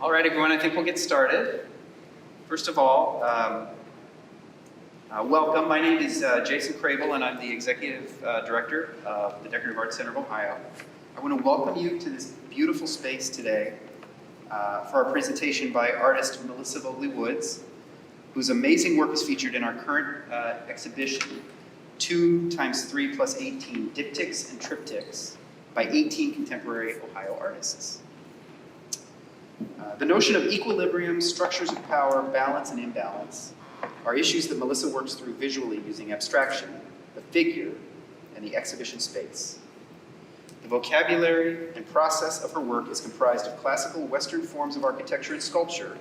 All right, everyone, I think we'll get started. First of all, welcome. My name is Jason Crable, and I'm the Executive Director of the Decorative Arts Center of Ohio. I want to welcome you to this beautiful space today for our presentation by artist Melissa Vogley Woods, whose amazing work is featured in our current exhibition, 2x3+18 diptychs and triptychs by 18 contemporary Ohio artists. The notion of equilibrium, structures of power, balance, and imbalance are issues that Melissa works through visually using abstraction, the figure, and the exhibition space. The vocabulary and process of her work is comprised of classical Western forms of architecture and sculpture,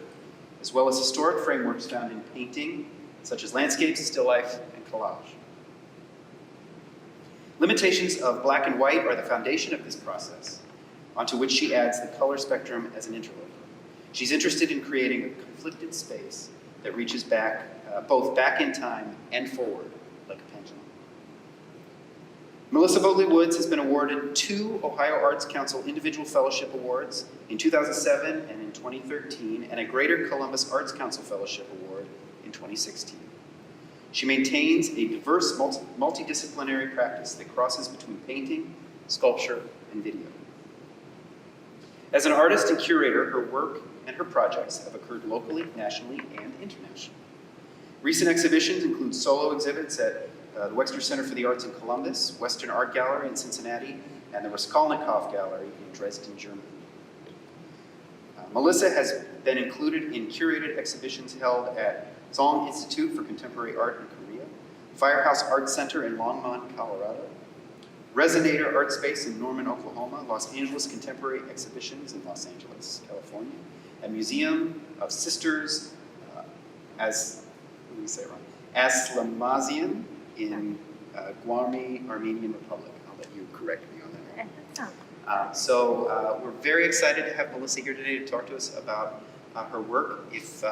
as well as historic frameworks found in painting, such as landscapes, still life, and collage. Limitations of black and white are the foundation of this process, onto which she adds the color spectrum as an interloper. She's interested in creating a conflicted space that reaches back, both back in time and forward, like a pendulum. Melissa Vogley Woods has been awarded 2 Ohio Arts Council Individual Fellowship Awards in 2007 and in 2013, and a Greater Columbus Arts Council Fellowship Award in 2016. She maintains a diverse multidisciplinary practice that crosses between painting, sculpture, and video. As an artist and curator, her work and her projects have occurred locally, nationally, and internationally. Recent exhibitions include solo exhibits at the Wexner Center for the Arts in Columbus, Western Art Gallery in Cincinnati, and the Raskolnikov Gallery in Dresden, Germany. Melissa has been included in curated exhibitions held at Zong Institute for Contemporary Art in Korea, Firehouse Art Center in Longmont, Colorado, Resonator Art Space in Norman, Oklahoma, Los Angeles Contemporary Exhibitions in Los Angeles, California, and Museum of Sisters Aslamazian in Guarmi, Armenian Republic. I'll let you correct me on that. So we're very excited to have Melissa here today to talk to us about her work. If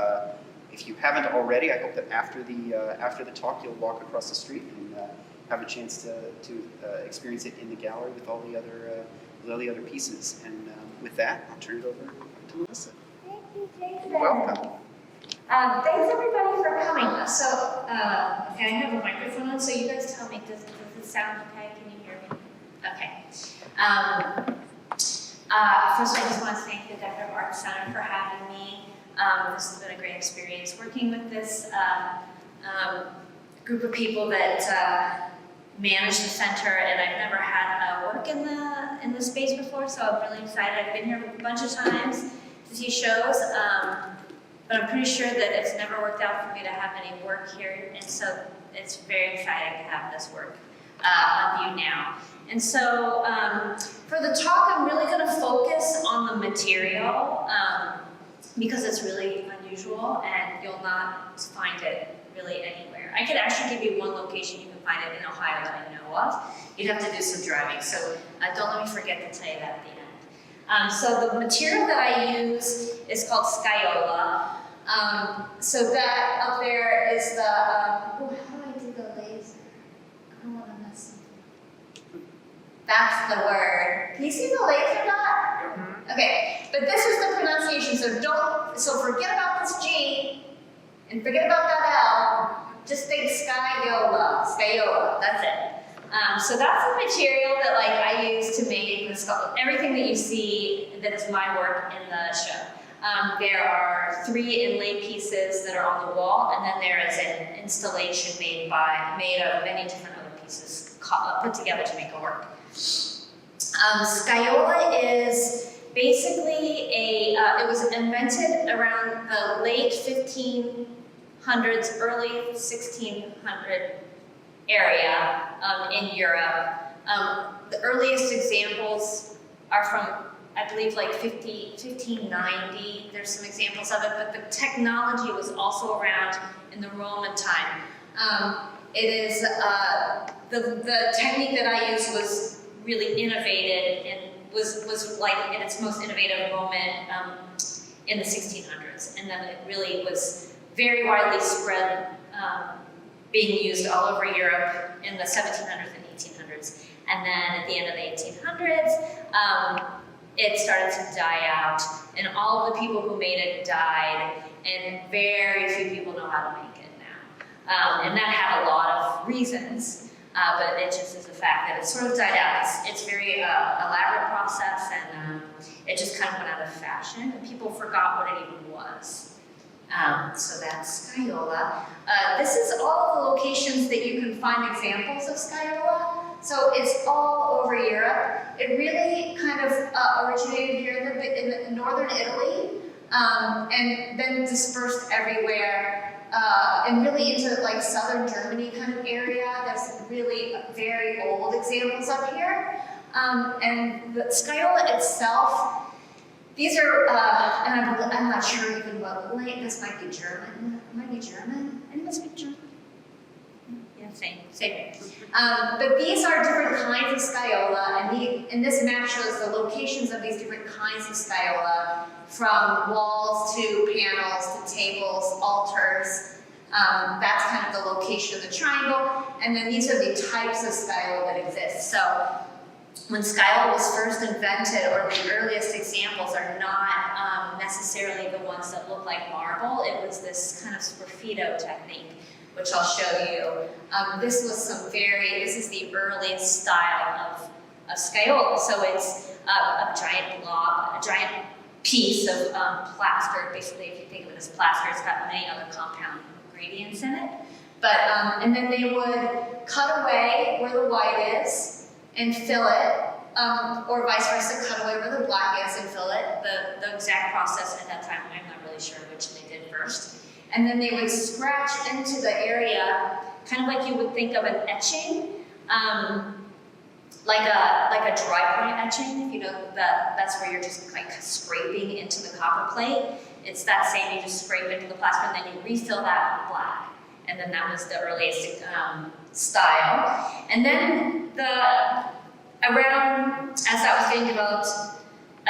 you haven't already, I hope that after the talk you'll walk across the street and have a chance to experience it in the gallery with all the other pieces. And with that, I'll turn it over to Melissa. Thank you, Jason. You're welcome. Thanks everybody for coming. So, okay, I have a microphone on, so you guys tell me, does it sound okay? Can you hear me? Okay. First, I just want to thank the Decorative Arts Center for having me. This has been a great experience working with this group of people that manage the center, and I've never had work in the space before, so I'm really excited. I've been here a bunch of times to see shows, but I'm pretty sure that it's never worked out for me to have any work here, and so it's very exciting to have this work on view now. And so for the talk, I'm really going to focus on the material because it's really unusual and you'll not find it really anywhere. I could actually give you one location you can find it in Ohio that I know of. You'd have to do some driving, so don't let me forget to tell you that at the end. So the material that I use is called Scagliola. So that up there is the, how do I do the laser? I don't want to mess something. That's the word. Can you see the laser dot? Okay, but this is the pronunciation, so forget about this G, and forget about that L, just think Scagliola, that's it. So that's the material that I use to make everything that you see that is my work in the show. There are 3 inlay pieces that are on the wall, and then there is an installation made of many different other pieces put together to make a work. Scagliola is basically it was invented around the late 1500s, early 1600 area in Europe. The earliest examples are from, I believe, like 1590. There's some examples of it, but the technology was also around in the Roman time. It is the technique that I used was really innovated and was like in its most innovative moment in the 1600s, and then it really was very widely spread, being used all over Europe in the 1700s and 1800s, and then at the end of the 1800s, it started to die out, and all of the people who made it died, and very few people know how to make it now. And that had a lot of reasons, but it just is a fact that it sort of died out. It's very elaborate process, and it just kind of went out of fashion, and people forgot what it even was. So that's Scagliola. This is all the locations that you can find examples of Scagliola. So it's all over Europe. It really kind of originated here in northern Italy, and then dispersed everywhere, and really into like southern Germany kind of area. There's really very old examples up here. And the Scagliola itself, these are, and I'm not sure even what, this might be German. It might be German. Anyone speak German? Yeah, same. But these are different kinds of Scagliola, and this map shows the locations of these different kinds of Scagliola, from walls to panels to tables, altars. That's kind of the location of the triangle, and then these are the types of Scagliola that exist. So when Scagliola was first invented, or the earliest examples are not necessarily the ones that look like marble. It was this kind of scraffito technique, which I'll show you. This is the earliest style of Scagliola. So it's a giant blob, a giant piece of plaster. Basically, if you think of it as plaster, it's got many other compound ingredients in it. But, and then they would cut away where the white is and fill it, or vice versa, cut away where the black is and fill it. The exact process at that time, I'm not really sure which they did first. And then they would scratch into the area, kind of like you would think of an etching, like a dry point etching. If you know that's where you're just like scraping into the copper plate. It's that same. You just scrape into the plaster, and then you refill that with black. And then that was the earliest style. And then around as that was getting developed,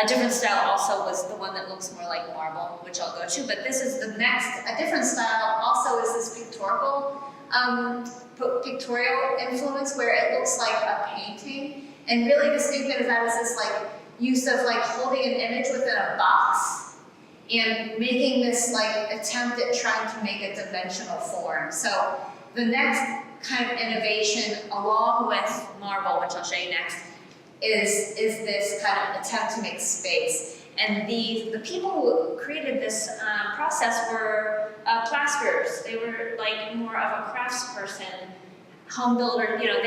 a different style also was the one that looks more like marble, which I'll go to, but this is the next, a different style also is this pictorial influence, where it looks like a painting, and really distinctive of that is this like use of like holding an image within a box and making this like attempt at trying to make a dimensional form. So the next kind of innovation along with marble, which I'll show you next, is this kind of attempt to make space. And the people who created this process were plasterers. They were like more of a craftsperson, home builder. You know,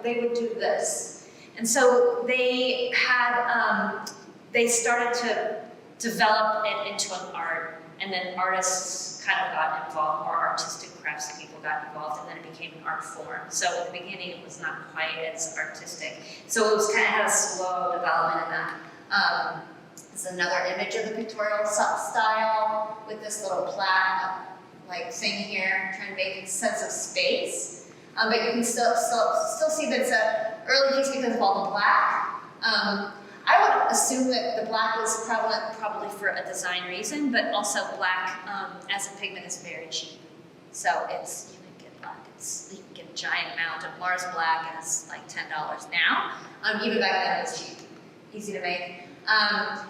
they would do this. And so they had, they started to develop it into an art, and then artists kind of got involved, more artistic crafts people got involved, and then it became an art form. So at the beginning it was not quite as artistic. So it was kind of had a slow development in that. This is another image of the pictorial style with this little plaque like thing here, trying to make a sense of space. But you can still see that it's an early piece because of all the black. I would assume that the black was prevalent probably for a design reason, but also black as a pigment is very cheap. So you can get black. You can get a giant amount of Mars black, and it's like $10 now. Even back then it was cheap, easy to make.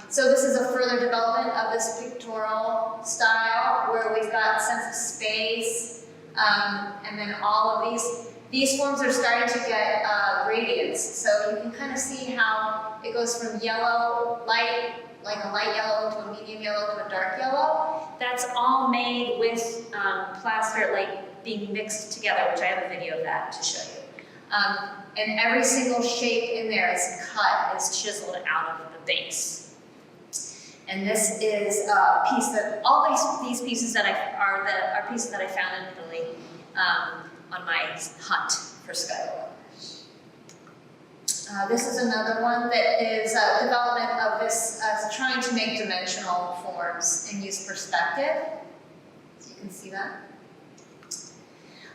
So this is a further development of this pictorial style, where we've got sense of space, and then all of these forms are starting to get gradients. So you can kind of see how it goes from yellow, light, like a light yellow, to a medium yellow, to a dark yellow. That's all made with plaster, like being mixed together, which I have a video of that to show you. And every single shape in there is cut, is chiseled out of the base. And this is a piece that, all these pieces that are pieces that I found in Italy on my hunt for Scagliola. This is another one that is a development of this, trying to make dimensional forms and use perspective. So you can see that.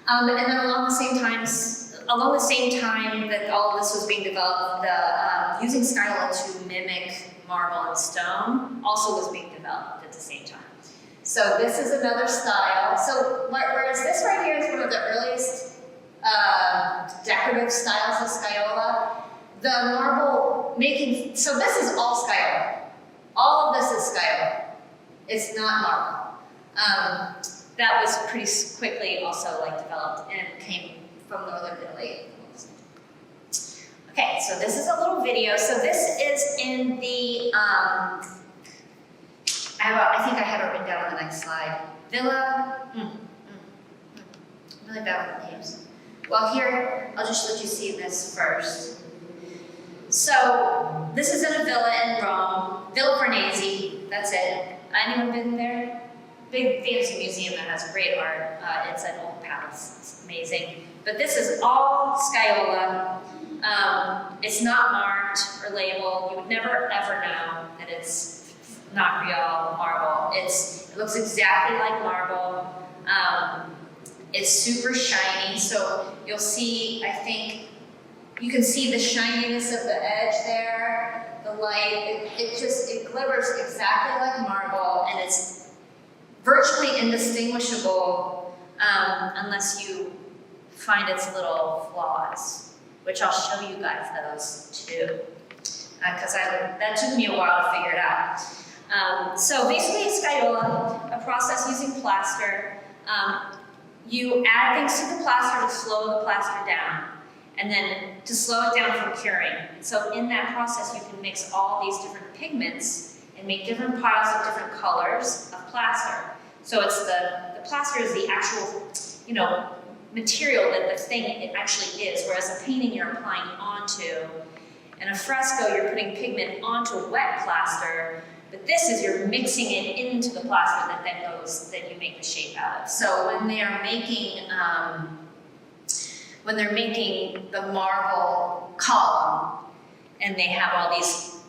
And then along the same time that all of this was being developed, using Scagliola to mimic marble and stone also was being developed at the same time. So this is another style. So whereas this right here is one of the earliest decorative styles of Scagliola, the marble making, so this is all Scagliola. All of this is Scagliola. It's not marble. That was pretty quickly also like developed and came from northern Italy. Okay, so this is a little video. So this is in the, I think I have it written down on the next slide. Villa, really bad with names. Well here, I'll just let you see this first. So this is in a villa in Rome, Villa Farnese, that's it. Anyone been there? Big fancy museum that has great art. It's an old palace, it's amazing. But this is all Scagliola. It's not marked or labeled. You would never ever know that it's not real marble. It looks exactly like marble. It's super shiny, so you'll see, I think, you can see the shininess of the edge there, the light, it glitters exactly like marble, and it's virtually indistinguishable unless you find its little flaws, which I'll show you guys those too, because that took me a while to figure it out. So basically Scagliola, a process using plaster. You add things to the plaster to slow the plaster down, and then to slow it down from curing. So in that process, you can mix all these different pigments and make different piles of different colors of plaster. So it's the plaster is the actual, material that the thing it actually is, whereas a painting you're applying onto, and a fresco you're putting pigment onto wet plaster, but this is you're mixing it into the plaster that you make the shape out of. So when they're making the marble column, and they have all these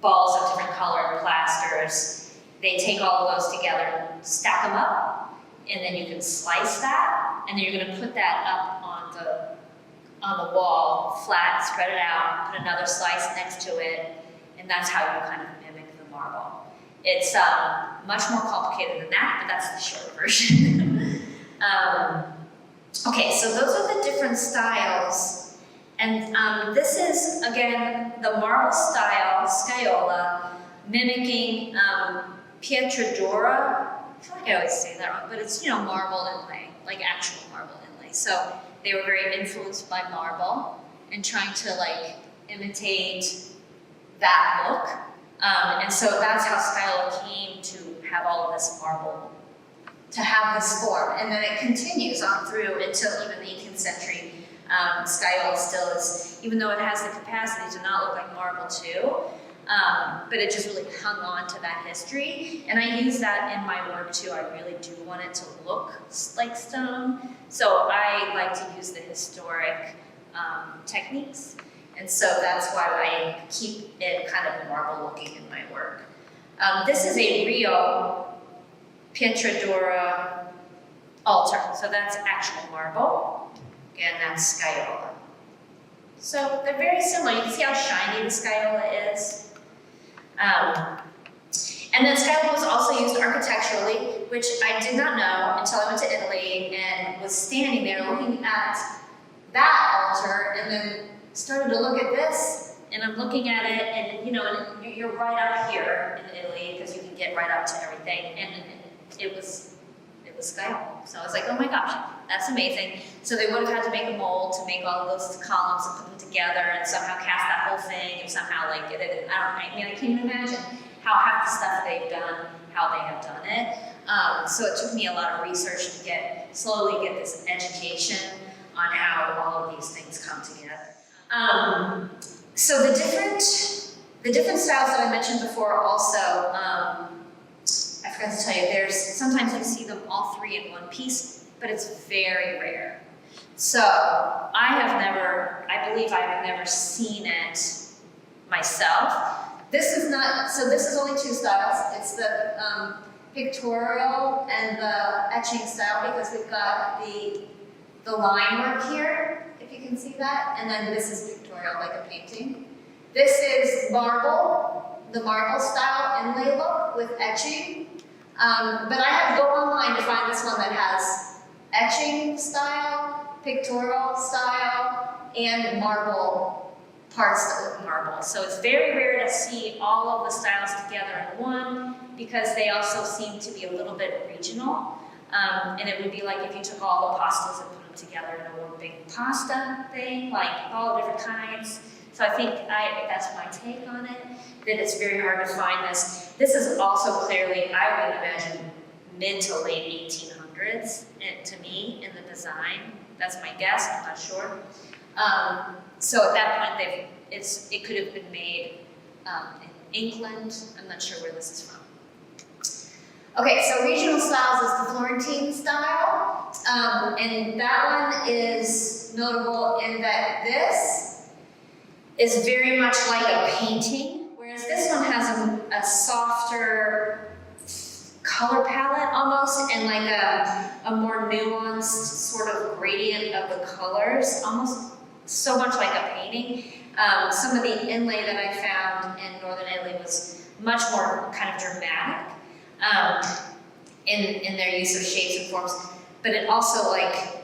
balls of different colored plasters, they take all of those together and stack them up, and then you can slice that, and then you're going to put that up on the wall, flat, spread it out, put another slice next to it, and that's how you kind of mimic the marble. It's much more complicated than that, but that's the short version. Okay, so those are the different styles, and this is, again, the marble style, Scagliola, mimicking Pietro. I feel like I always say that wrong, but it's, marble inlay, like actual marble inlay. So they were very influenced by marble and trying to imitate that look. And so that's how Scagliola came to have all of this marble, to have this form. And then it continues on through until even the 18th century. Scagliola still is, even though it has the capacity to not look like marble too, but it just really hung on to that history. And I use that in my work too. I really do want it to look like stone. So I like to use the historic techniques. And so that's why I keep it kind of marble looking in my work. This is a real Pietro altar. So that's actual marble. And that's Scagliola. So they're very similar. You can see how shiny the Scagliola is. And then Scagliola was also used architecturally, which I did not know until I went to Italy and was standing there looking at that altar, and then started to look at this, and I'm looking at it, and you're right up here in Italy because you can get right up to everything, and it was Scagliola. So I was like, oh my gosh, that's amazing. So they would have had to make a mold to make all of those columns and put them together and somehow cast that whole thing and somehow get it. I can't even imagine how half the stuff they've done, how they have done it. So it took me a lot of research to slowly get this education on how all of these things come together. So the different styles that I mentioned before also, I forgot to tell you, sometimes you see them all three in one piece, but it's very rare. So I believe I've never seen it myself. This is only two styles. It's the Pictorial and the etching style, because we've got the line work here, if you can see that, and then this is Pictorial, like a painting. This is marble, the marble style inlay look with etching. But I had to go online to find this one that has etching style, pictorial style, and marble parts that look marble. So it's very rare to see all of the styles together in one, because they also seem to be a little bit regional. And it would be like if you took all the pastas and put them together in one big pasta thing, like all the different kinds. So I think that's my take on it, that it's very hard to find this. This is also clearly, I would imagine, mid to late 1800s to me in the design. That's my guess, I'm not sure. So at that point, it could have been made in England. I'm not sure where this is from. Okay, so regional styles is the Florentine style, and that one is notable in that this is very much like a painting, whereas this one has a softer color palette almost, and like a more nuanced sort of gradient of the colors, almost so much like a painting. Some of the inlay that I found in Northern Italy was much more kind of dramatic in their use of shapes and forms, but it also, like,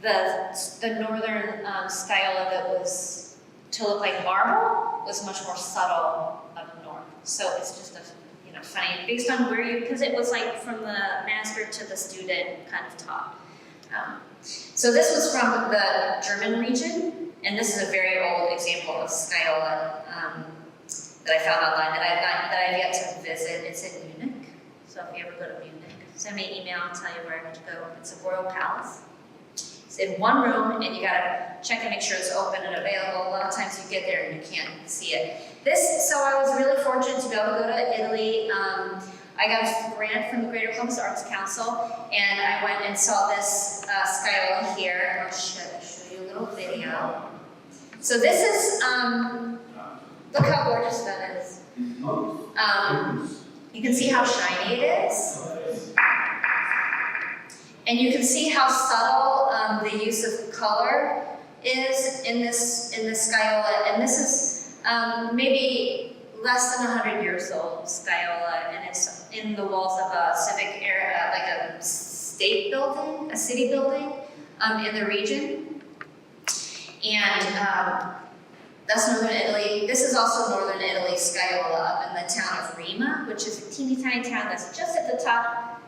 the northern Scagliola that was to look like marble was much more subtle up north. So it's just funny, based on where because it was like from the master to the student kind of taught. So this was from the German region, and this is a very old example of Scagliola that I found online that I've yet to visit. It's in Munich, so if you ever go to Munich, send me an email and tell you where to go. It's a royal palace. It's in one room, and you gotta check and make sure it's open and available. A lot of times you get there and you can't see it. So I was really fortunate to be able to go to Italy. I got a grant from the Greater Columbus Arts Council, and I went and saw this Scagliola here. I'll show you a little video. So this is, look how gorgeous that is. You can see how shiny it is. And you can see how subtle the use of color is in this Scagliola. And this is maybe less than 100 years old Scagliola, and it's in the walls of a civic area, like a state building, a city building in the region. And that's Northern Italy. This is also Northern Italy Scagliola up in the town of Rima, which is a teeny tiny town that's just at the top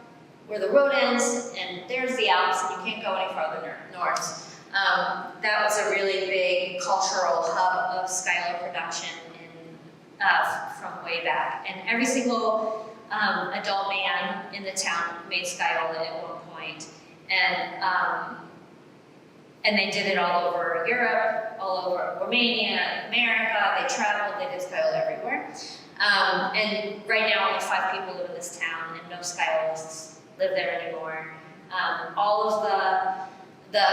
where the road ends, and there's the Alps, and you can't go any farther north. That was a really big cultural hub of Scagliola production from way back. And every single adult man in the town made Scagliola at one point. And they did it all over Europe, all over Romania, America. They traveled, they did Scagliola everywhere. And right now only 5 people live in this town, and no Scagliolists live there anymore. All of the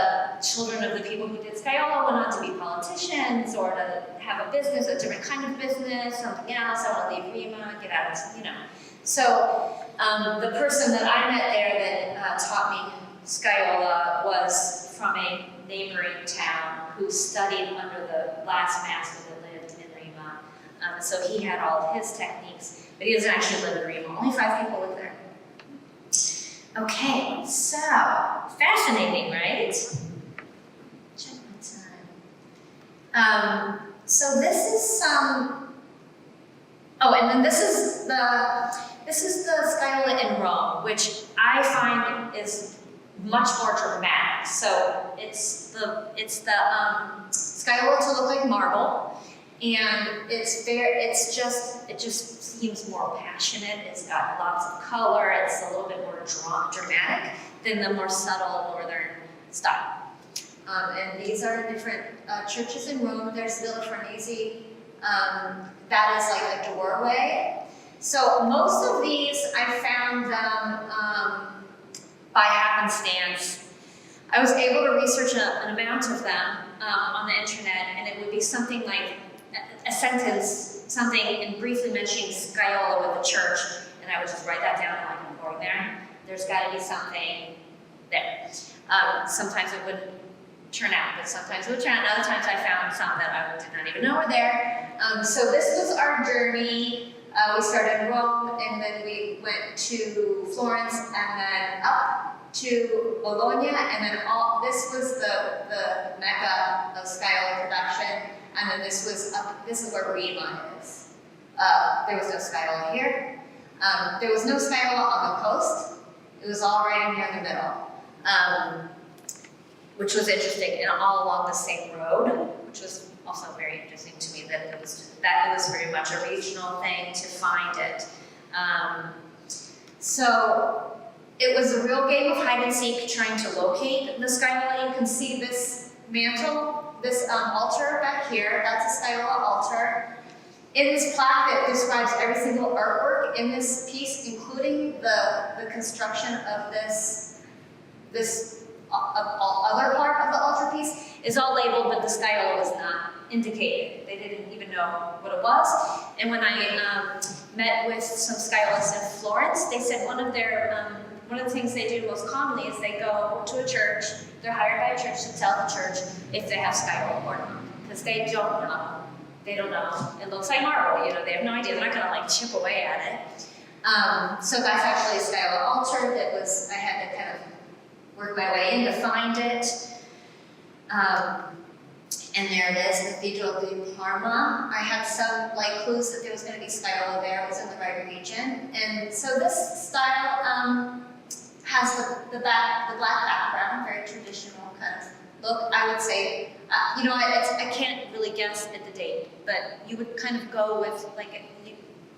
children of the people who did Scagliola went on to be politicians or to have a business, a different kind of business, something else. I want to leave Rima, get out of, So the person that I met there that taught me Scagliola was from a neighboring town who studied under the last master that lived in Rima. So he had all of his techniques, but he doesn't actually live in Rima. Only 5 people live there. Okay, so fascinating, right? Check my time. So this is some. Oh, and then this is the Scagliola in Rome, which I find is much more dramatic. So it's the Scagliola to look like marble, and it just seems more passionate. It's got lots of color. It's a little bit more dramatic than the more subtle northern style. And these are different churches in Rome. There's Villa Farnese. That is like a doorway. So most of these I found them by happenstance. I was able to research an amount of them on the internet, and it would be something like a sentence, something in briefly mentioning Scagliola with the church, and I would just write that down like I'm going there. There's got to be something there. Sometimes it wouldn't turn out, but sometimes it would turn out. Other times I found some that I did not even know were there. So this was our journey. We started in Rome, and then we went to Florence, and then up to Bologna, and then this was the mecca of Scagliola production. and then this is where Rima is. There was no scagliola here. There was no scagliola on the coast. It was all right near the middle, which was interesting, and all along the same road, which was also very interesting to me that it was very much a regional thing to find it. So it was a real game of hide and seek trying to locate the scagliola. You can see this mantle, this altar back here. That's a scagliola altar. In this plaque that describes every single artwork in this piece, including the construction of this other part of the altar piece, is all labeled, but the scagliola was not indicated. They didn't even know what it was. And when I met with some scagliolists in Florence, they said one of the things they do most commonly is they go to a church, they're hired by a church to tell the church if they have scagliola or not, because they don't know. They don't know. It looks like marble, they have no idea. They're not gonna like chip away at it. So that's actually a scagliola altar that I had to kind of work my way in to find it. And there it is, Cattedrale di Parma. I had some clues that there was going to be scagliola there. It was in the right region. And so this style has the black background, very traditional kind of look. I would say, I can't really guess at the date, but you would kind of go with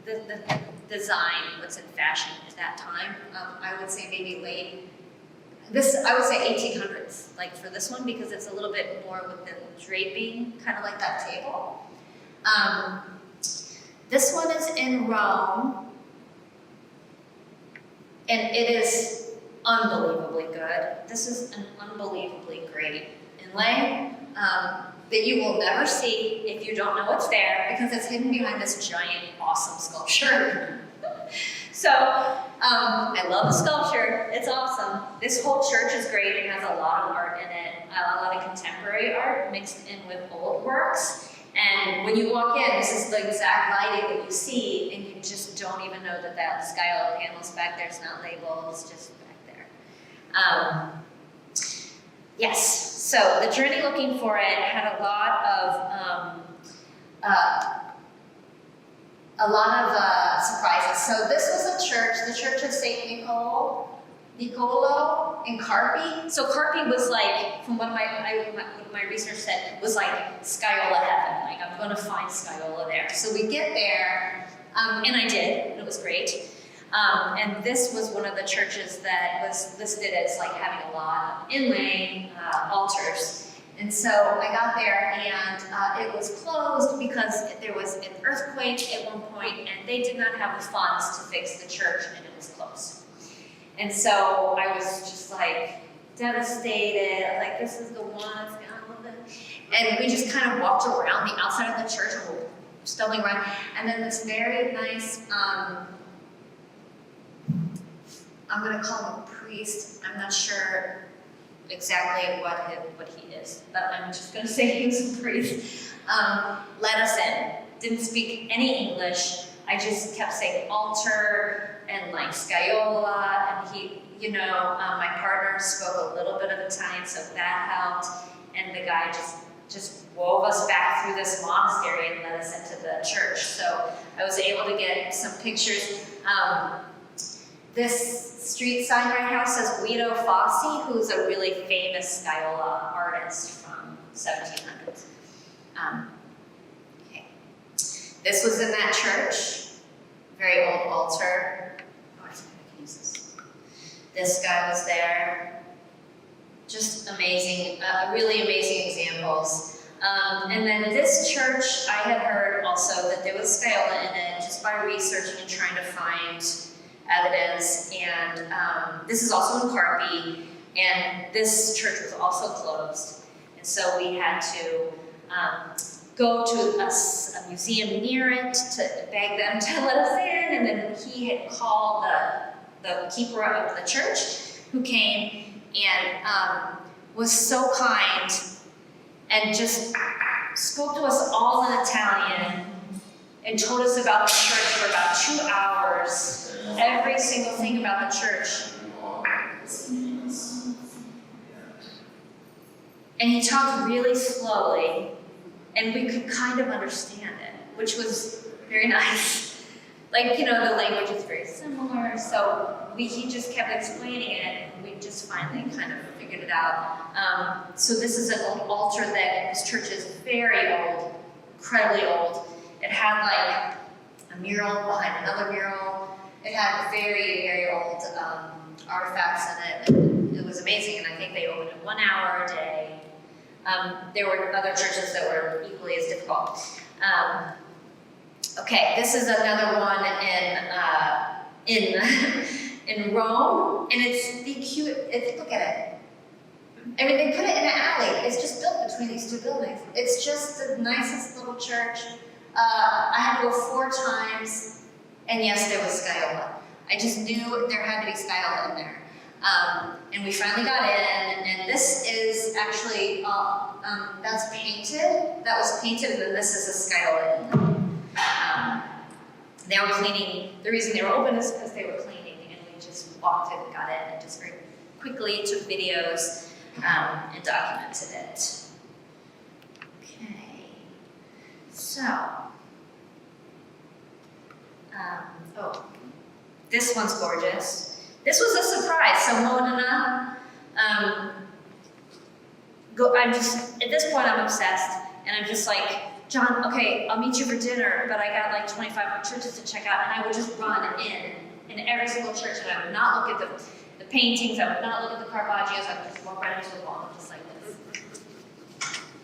the design, what's in fashion at that time. I would say maybe I would say 1800s, for this one, because it's a little bit more with the draping, kind of like that table. This one is in Rome, and it is unbelievably good. This is an unbelievably great inlay that you will never see if you don't know it's there, because it's hidden behind this giant, awesome sculpture. So, I love the sculpture, it's awesome. This whole church is great, it has a lot of art in it, a lot of contemporary art mixed in with old works. And when you walk in, this is the exact lighting that you see, and you just don't even know that scagliola panel's back there. It's not labeled, it's just back there. Yes, so the journey looking for it had a lot of surprises. So this was a church, the Church of St. Nicolo in Carpi. So Carpi was from what my research said, was scagliola heaven. I'm going to find scagliola there. So we get there, and I did, and it was great. And this was one of the churches that was listed as having a lot of inlay altars. And so I got there, and it was closed because there was an earthquake at one point, and they did not have the funds to fix the church, and it was closed. And so I was just devastated. This is the one that's gonna. And we just kind of walked around the outside of the church, and we're stumbling around. And then this very nice, I'm going to call him a priest. I'm not sure exactly what he is, but I'm just going to say he was a priest. Let us in. Didn't speak any English. I just kept saying altar and scagliola, and he, my partner spoke a little bit of Italian, so that helped. And the guy just wove us back through this monastery and led us into the church. So I was able to get some pictures. This street sign right now says Guido Fossi, who's a really famous scagliola artist from 1700s. Okay. This was in that church, very old altar. Oh, I think I can use this. This guy was there. Just amazing, really amazing examples. And then this church, I had heard also that there was scagliola in it just by researching and trying to find evidence, and this is also in Carpi, and this church was also closed, and so we had to go to a museum near it to beg them to let us in, and then he had called the keeper of the church, who came and was so kind and just spoke to us all in Italian and told us about the church for about 2 hours. Every single thing about the church. And he talked really slowly, and we could kind of understand it, which was very nice. Like, you know, the language is very similar, so he just kept explaining it, and we just finally kind of figured it out. So this is an old altar that this church is very old, incredibly old. It had like a mural behind another mural. It had very, very old artifacts in it, and it was amazing, and I think they opened it 1 hour a day. There were other churches that were equally as difficult. Okay, this is another one in Rome, and it's the cute. Look at it. I mean, they put it in an alley. It's just built between these two buildings. It's just the nicest little church. I had to go 4 times, and yes, there was Scagliola. I just knew there had to be Scagliola in there. And we finally got in, and this is actually, that's painted. That was painted, and then this is a Scagliola. They were cleaning. The reason they were open is because they were cleaning, and we just walked in and got in, and just very quickly took videos and documented it. Okay, so, this one's gorgeous. This was a surprise. So Modena, at this point I'm obsessed, and I'm just like, John, okay, I'll meet you for dinner, but I got like 25 more churches to check out, and I would just run in every single church, and I would not look at the paintings, I would not look at the Caravaggio's, I would just walk right into the wall, just like this.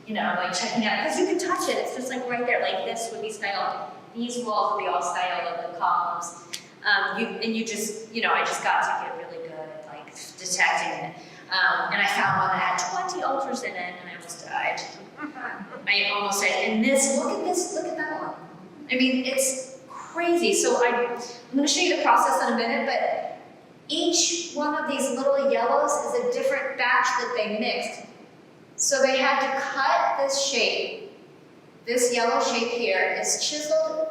You know, like checking out, because you can touch it, it's just like right there, like this would be Scagliola. These walls would be all Scagliola, the columns. I just got to get really good at like detecting it. And I found one that had 20 altars in it, and I almost died. I almost died. And look at that one. I mean, it's crazy. So I'm going to show you the process in a minute, but each one of these little yellows is a different batch that they mixed. So they had to cut this shape. This yellow shape here is chiseled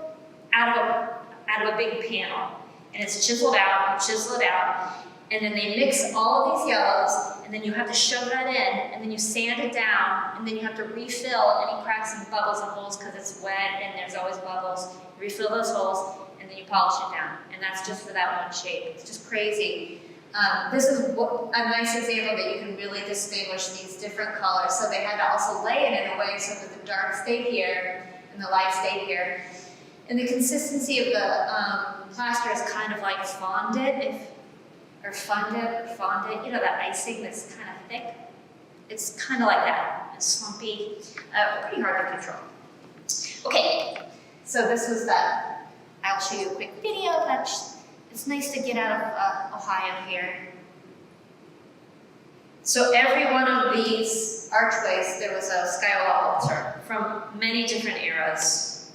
out of a big panel. And it's chiseled out, chisel it out, and then they mix all of these yellows, and then you have to shove that in, and then you sand it down, and then you have to refill any cracks and bubbles and holes because it's wet and there's always bubbles. You refill those holes, and then you polish it down. And that's just for that one shape. It's just crazy. This is a nice example that you can really distinguish these different colors. So they had to also lay it in a way so that the dark stayed here and the light stayed here. And the consistency of the plaster is kind of like fondant, you know, that icing that's kind of thick. It's kind of like that. It's slumpy, pretty hard to control. Okay, so this was that. I'll show you a quick video. It's nice to get out of Ohio here. So every one of these archways, there was a Scagliola altar from many different eras.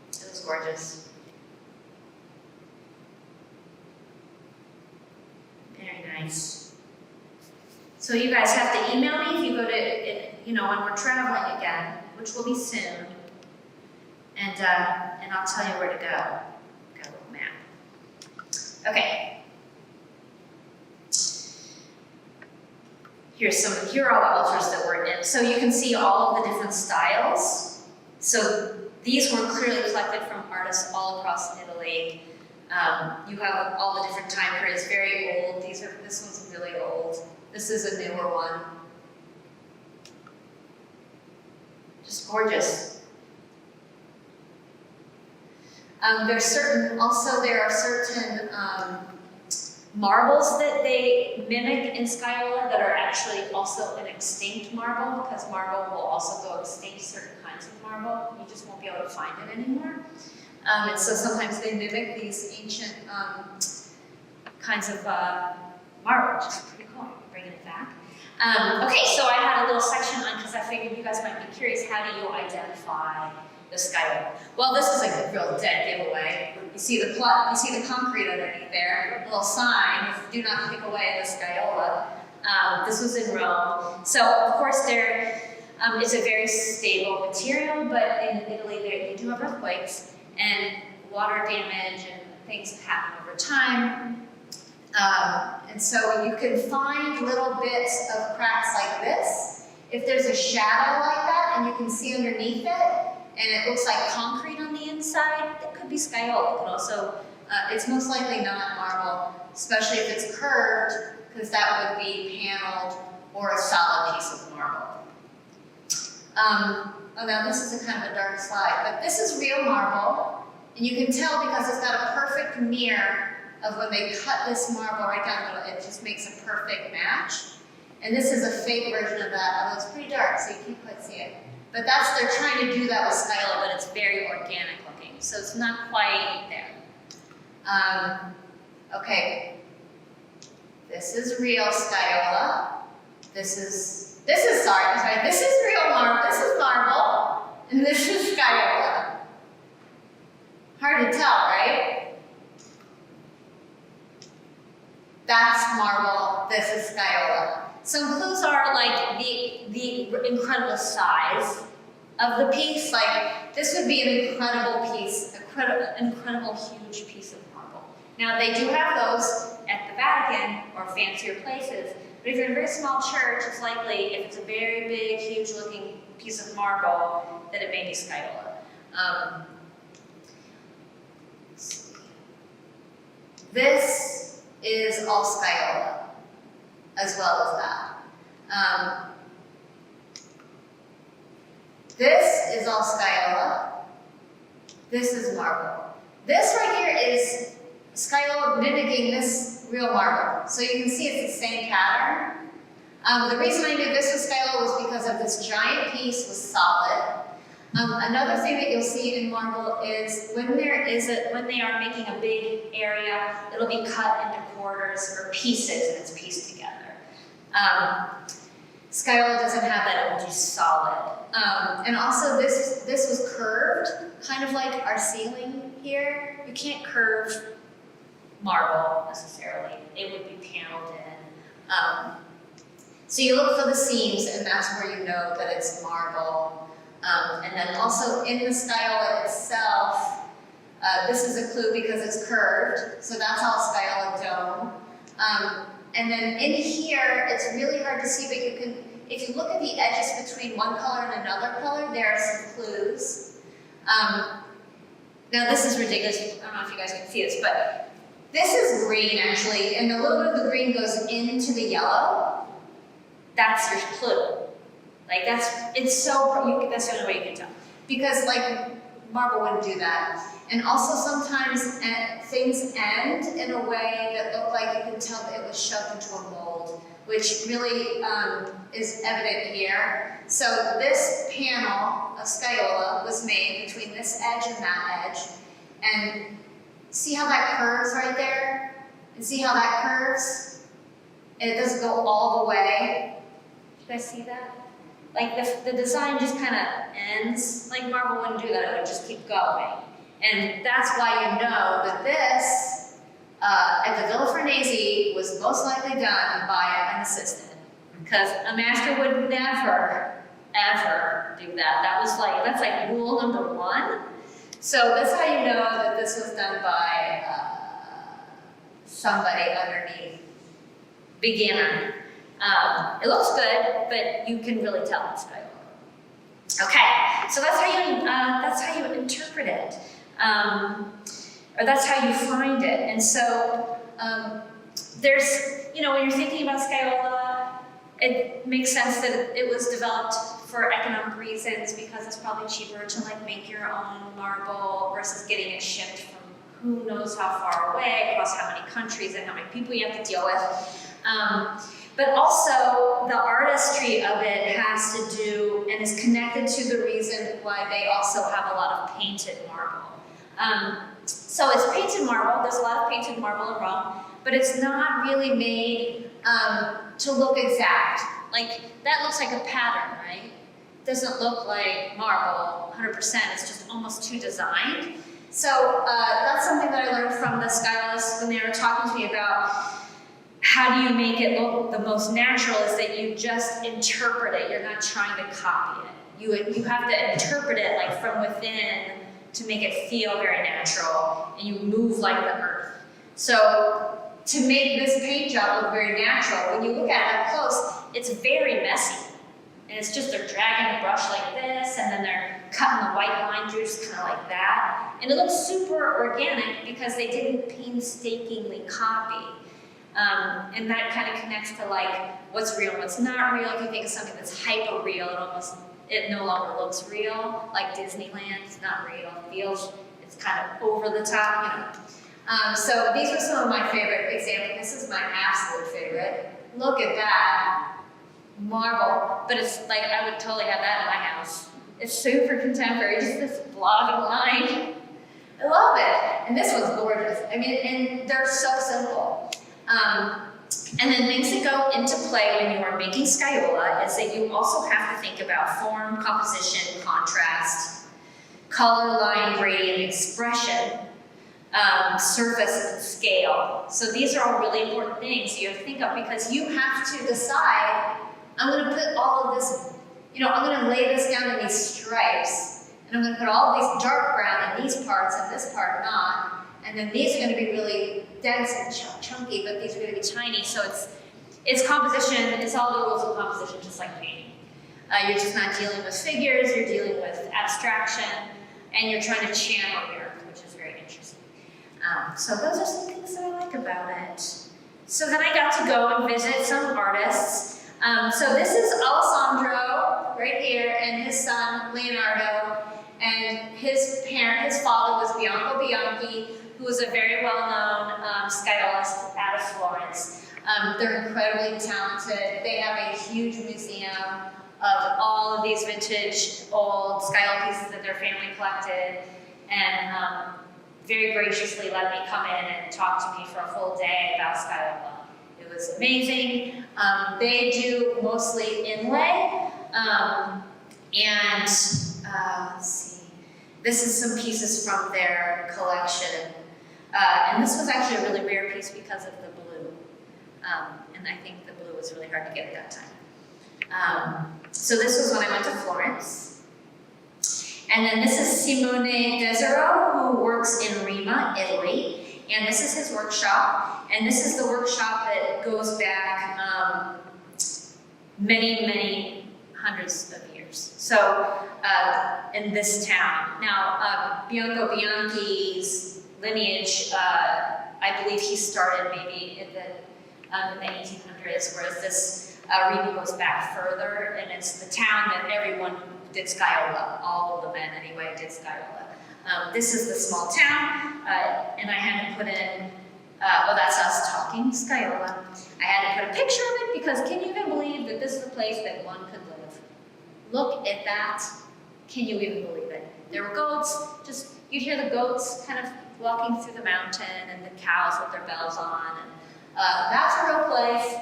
It was gorgeous. Very nice. So you guys have to email me if you go to, when we're traveling again, which will be soon. And I'll tell you where to go. Got a little map. Okay. Here are all the altars that we're in. So you can see all of the different styles. So these were clearly collected from artists all across Italy. You have all the different time periods, very old. This one's really old. This is a newer one. Just gorgeous. There are certain marbles that they mimic in Scagliola that are actually also an extinct marble, because marble will also go extinct, certain kinds of marble. You just won't be able to find it anymore. And so sometimes they mimic these ancient kinds of marble, which is pretty cool. Bringing it back. Okay, so I had a little section on, because I figured you guys might be curious, how do you identify the Scagliola? Well, this is like a real dead giveaway. You see the concrete underneath there, a little sign, do not pick away the Scagliola. This was in Rome. So, of course, it's a very stable material, but in Italy they do have earthquakes and water damage and things happen over time. And so you can find little bits of cracks like this. If there's a shadow like that, and you can see underneath it, and it looks like concrete on the inside, that could be Scagliola. It could also, it's most likely not marble, especially if it's curved, because that would be paneled or a solid piece of marble. Oh, now this is a kind of a dark slide, but this is real marble, and you can tell because it's got a perfect mirror of when they cut this marble right down the middle, it just makes a perfect match. And this is a fake version of that, although it's pretty dark, so you can't quite see it. But they're trying to do that with Scagliola, but it's very organic looking, so it's not quite there. Okay, this is real Scagliola. This is real marble, this is marble, and this is Scagliola. Hard to tell, right? That's marble, this is Scagliola. Some clues are like the incredible size of the piece. Like this would be an incredible piece, incredible huge piece of marble. Now they do have those at the Vatican or fancier places, but if you're in a very small church, it's likely if it's a very big, huge looking piece of marble, that it may be Scagliola. This is all Scagliola, as well as that. This is all Scagliola. This is marble. This right here is Scagliola mimicking this real marble. So you can see it's the same pattern. The reason I knew this was Scagliola was because of this giant piece was solid. Another thing that you'll see in marble is when they are making a big area, it'll be cut into quarters or pieces and it's pieced together. Scagliola doesn't have that, it will be solid. And also this was curved, kind of like our ceiling here. You can't curve marble necessarily, it would be paneled in. So you look for the seams and that's where you know that it's marble. And then also in the Scagliola itself, this is a clue because it's curved, so that's all Scagliola dome. And then in here, it's really hard to see, but you can, if you look at the edges between one color and another color, there are some clues. Now this is ridiculous, I don't know if you guys can see this, but this is green actually, and a little bit of the green goes into the yellow. That's your clue. Like that's the only way you can tell. Because like marble wouldn't do that. And also sometimes things end in a way that look like you can tell that it was shoved into a mold, which really is evident here. So this panel of Scagliola was made between this edge and that edge. And see how that curves right there? And see how that curves? And it doesn't go all the way. Do you guys see that? Like the design just kind of ends, like marble wouldn't do that, it would just keep going. And that's why you know that this, at the Villa Farnese, was most likely done by an assistant. Because a master would never, ever do that. That's like rule number one. So that's how you know that this was done by somebody underneath, beginner. It looks good, but you can really tell it's Scagliola. Okay, so that's how you interpret it, or that's how you find it. And so there's, when you're thinking about Scagliola, it makes sense that it was developed for economic reasons because it's probably cheaper to like make your own marble versus getting it shipped from who knows how far away across how many countries and how many people you have to deal with. But also, the artistry of it has to do and is connected to the reason why they also have a lot of painted marble. So it's painted marble, there's a lot of painted marble in Rome, but it's not really made to look exact. Like, that looks like a pattern, right? It doesn't look like marble 100%, it's just almost too designed. So that's something that I learned from the stylists when they were talking to me about how do you make it look the most natural, is that you just interpret it. You're not trying to copy it. You have to interpret it like from within to make it feel very natural, and you move like the earth. So to make this paint job look very natural, when you look at it up close, it's very messy. And it's just they're dragging a brush like this, and then they're cutting the white line through just kind of like that. And it looks super organic because they didn't painstakingly copy. And that kind of connects to like what's real and what's not real. If you think of something that's hyper real, it no longer looks real. Like Disneyland, it's not real. It feels, it's kind of over the top, you know. So these were some of my favorite examples. This is my absolute favorite. Look at that. Marble. But it's like, I would totally have that in my house. It's super contemporary, just this blobbing line. I love it. And this one's gorgeous. I mean, and they're so simple. And then things that go into play when you are making Scagliola is that you also have to think about form, composition, contrast, color, line, gradient, expression, surface, and scale. So these are all really important things you have to think of because you have to decide, I'm going to put all of this, you know, I'm going to lay this down in these stripes, and I'm going to put all of these dark brown in these parts and this part not. And then these are going to be really dense and chunky, but these are going to be tiny. So it's composition. It's all the rules of composition, just like painting. You're just not dealing with figures. You're dealing with abstraction, and you're trying to channel your earth, which is very interesting. So those are some things that I like about it. So then I got to go and visit some artists. So this is Alessandro right here, and his son Leonardo, and his father was Bianchi, who was a very well-known Scagliolist out of Florence. They're incredibly talented. They have a huge museum of all of these vintage old Scagliola pieces that their family collected, and very graciously let me come in and talk to me for a full day about Scagliola. It was amazing. They do mostly inlay, and let's see. This is some pieces from their collection. And this was actually a really rare piece because of the blue. And I think the blue was really hard to get at that time. So this was when I went to Florence. And then this is Simone Desero, who works in Rima, Italy. And this is his workshop. And this is the workshop that goes back many, many hundreds of years. So in this town. Now, Bianchi's lineage, I believe he started maybe in the 1800s, whereas this Rima goes back further, and it's the town that everyone did Scagliola. All of the men, anyway, did Scagliola. This is the small town, and I had to put in, oh, that's us talking Scagliola. I had to put a picture of it because can you even believe that this is a place that one could live? Look at that. Can you even believe it? There were goats, just, you'd hear the goats kind of walking through the mountain and the cows with their bells on. And that's a real place.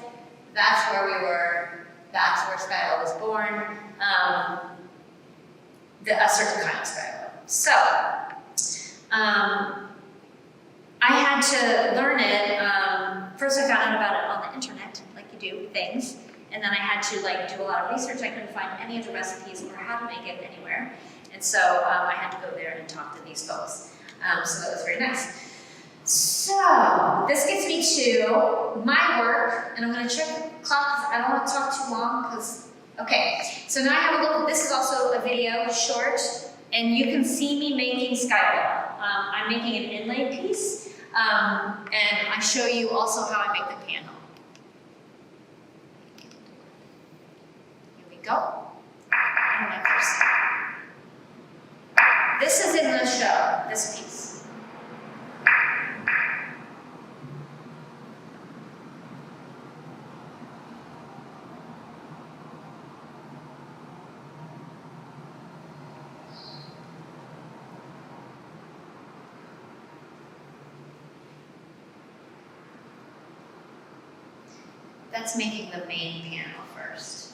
That's where we were. That's where Scagliola was born. A certain kind of Scagliola. So, I had to learn it. First I found out about it on the internet, like you do things. And then I had to like do a lot of research. I couldn't find any of the recipes or how to make it anywhere. And so I had to go there and talk to these folks. So that was very nice. So this gets me to my work, and I'm going to check the clock because I don't want to talk too long. Okay, so now I have a little. This is also a video, short, and you can see me making Scagliola. I'm making an inlay piece, and I show you also how I make the panel. Here we go. I don't know if you've seen. This is in the show, this piece. That's making the main panel first.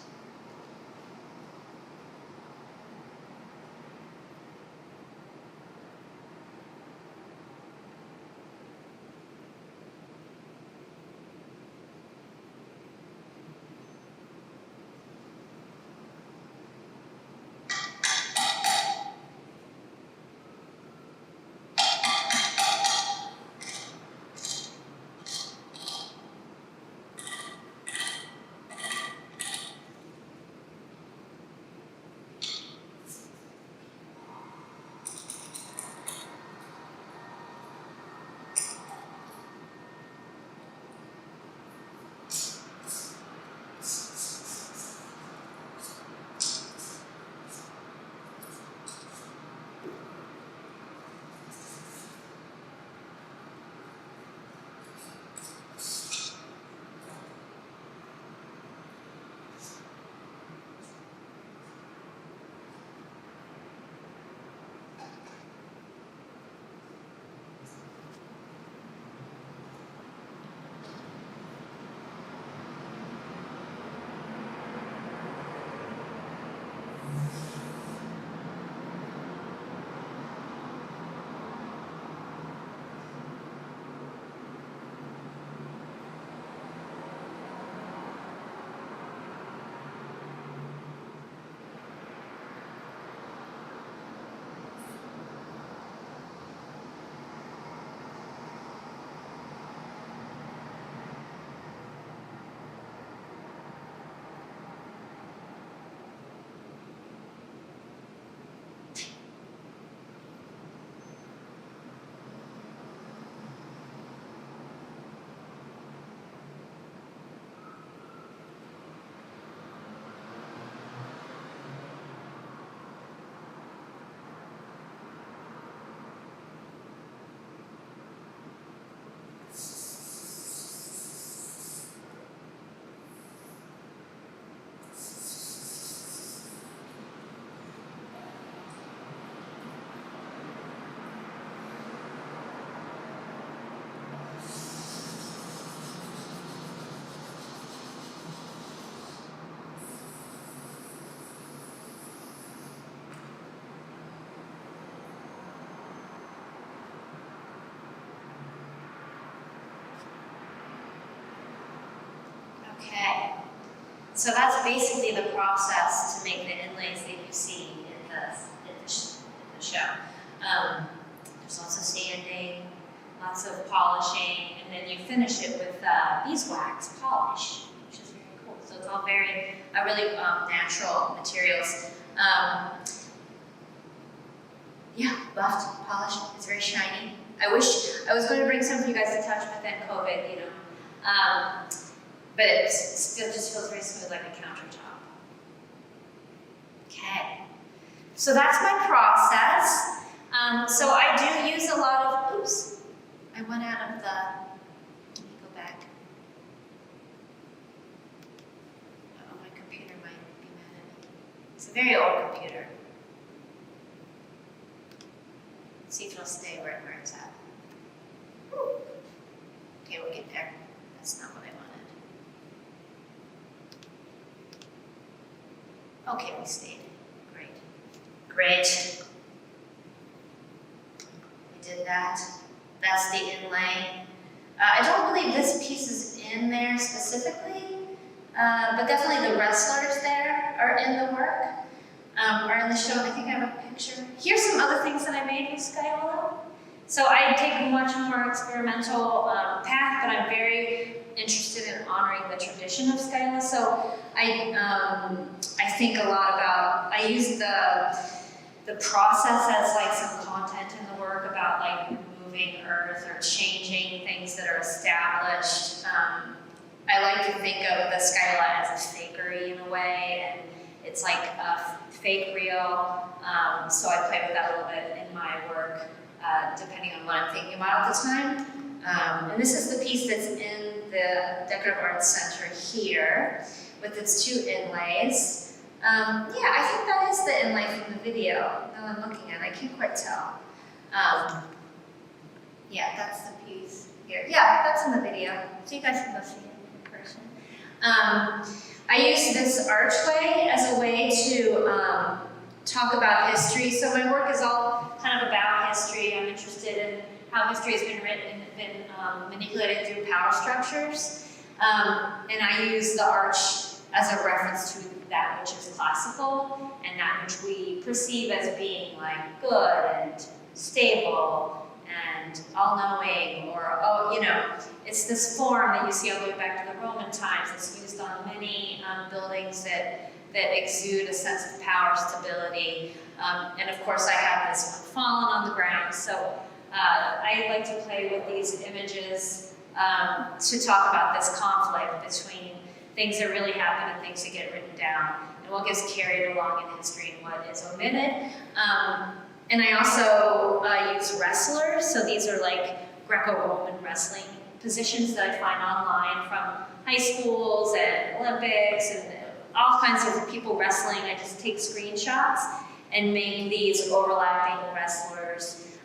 So that's basically the process to make the inlays that you see in the show. There's lots of sanding, lots of polishing, and then you finish it with beeswax polish, which is very cool. So it's all very, really natural materials. Yeah, buffed, polished, it's very shiny. I wish I was going to bring some for you guys to touch, but then COVID, you know. But it still just feels very smooth like a countertop. Okay, so that's my process. So I do use a lot of, oops, I went out of the, let me go back. Oh, my computer might be mad at me. It's a very old computer. Let's see if it'll stay where it's at. Okay, we'll get there. That's not what I wanted. Okay, we stayed. Great. Great. We did that. That's the inlay. I don't believe this piece is in there specifically, but definitely the wrestlers there are in the work, are in the show. I think I have a picture. Here's some other things that I made with Scagliola. So I take a much more experimental path, but I'm very interested in honoring the tradition of Scagliola. So I think a lot about, I use the process as like some content in the work about like removing earth or changing things that are established. I like to think of the Scagliola as a fakery in a way, and it's like a fake real. So I play with that a little bit in my work, depending on what I'm thinking about at the time. And this is the piece that's in the Decorative Arts Center here, with its two inlays. Yeah, I think that is the inlay from the video that I'm looking at. I can't quite tell. Yeah, that's the piece here. Yeah, that's in the video, so you guys can go see it in person. I use this archway as a way to talk about history. So my work is all kind of about history. I'm interested in how history has been written and been manipulated through power structures. And I use the arch as a reference to that which is classical and that which we perceive as being like good and stable and all-knowing, or, oh, you know, it's this form that you see all the way back to the Roman times. It's used on many buildings that exude a sense of power, stability. And of course I have this one fallen on the ground. So I like to play with these images to talk about this conflict between things that really happen and things that get written down, and what gets carried along in history and what is omitted. And I also use wrestlers, so these are like Greco-Roman wrestling positions that I find online from high schools and Olympics and all kinds of people wrestling. I just take screenshots and make these overlapping wrestlers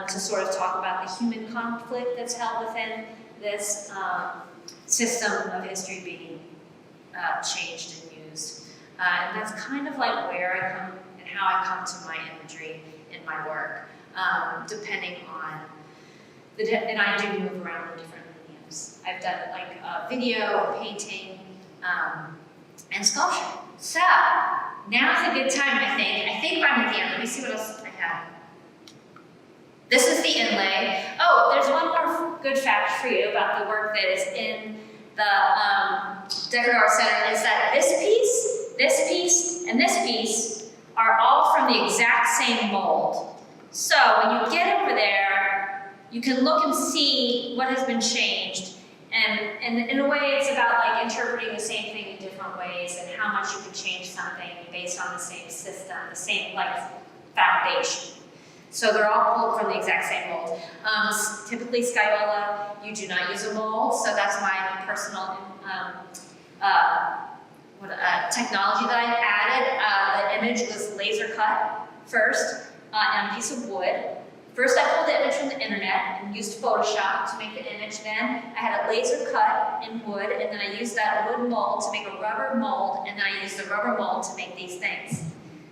to sort of talk about the human conflict that's held within this system of history being changed and used. And that's kind of like where I come and how I come to my imagery in my work, depending on and I do move around in different mediums. I've done like video, painting, and sculpture. So now's a good time, I think. I think I'm at the end. Let me see what else I have. This is the inlay. Oh, there's one more good fact for you about the work that is in the Decorative Arts Center, is that this piece, and this piece are all from the exact same mold. So when you get over there, you can look and see what has been changed. And in a way, it's about like interpreting the same thing in different ways and how much you can change something based on the same system, the same like foundation. So they're all pulled from the exact same mold. Typically Scagliola, you do not use a mold, so that's my personal technology that I added. The image was laser cut first on a piece of wood. First I pulled the image from the internet and used Photoshop to make the image. Then I had it laser cut in wood, and then I used that wood mold to make a rubber mold, and then I used the rubber mold to make these things.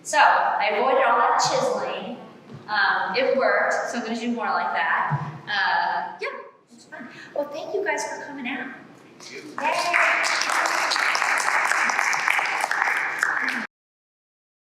So I avoided all that chiseling. It worked, so I'm going to do more like that. Yeah, it's fun. Well, thank you guys for coming out. Thank you. Yay!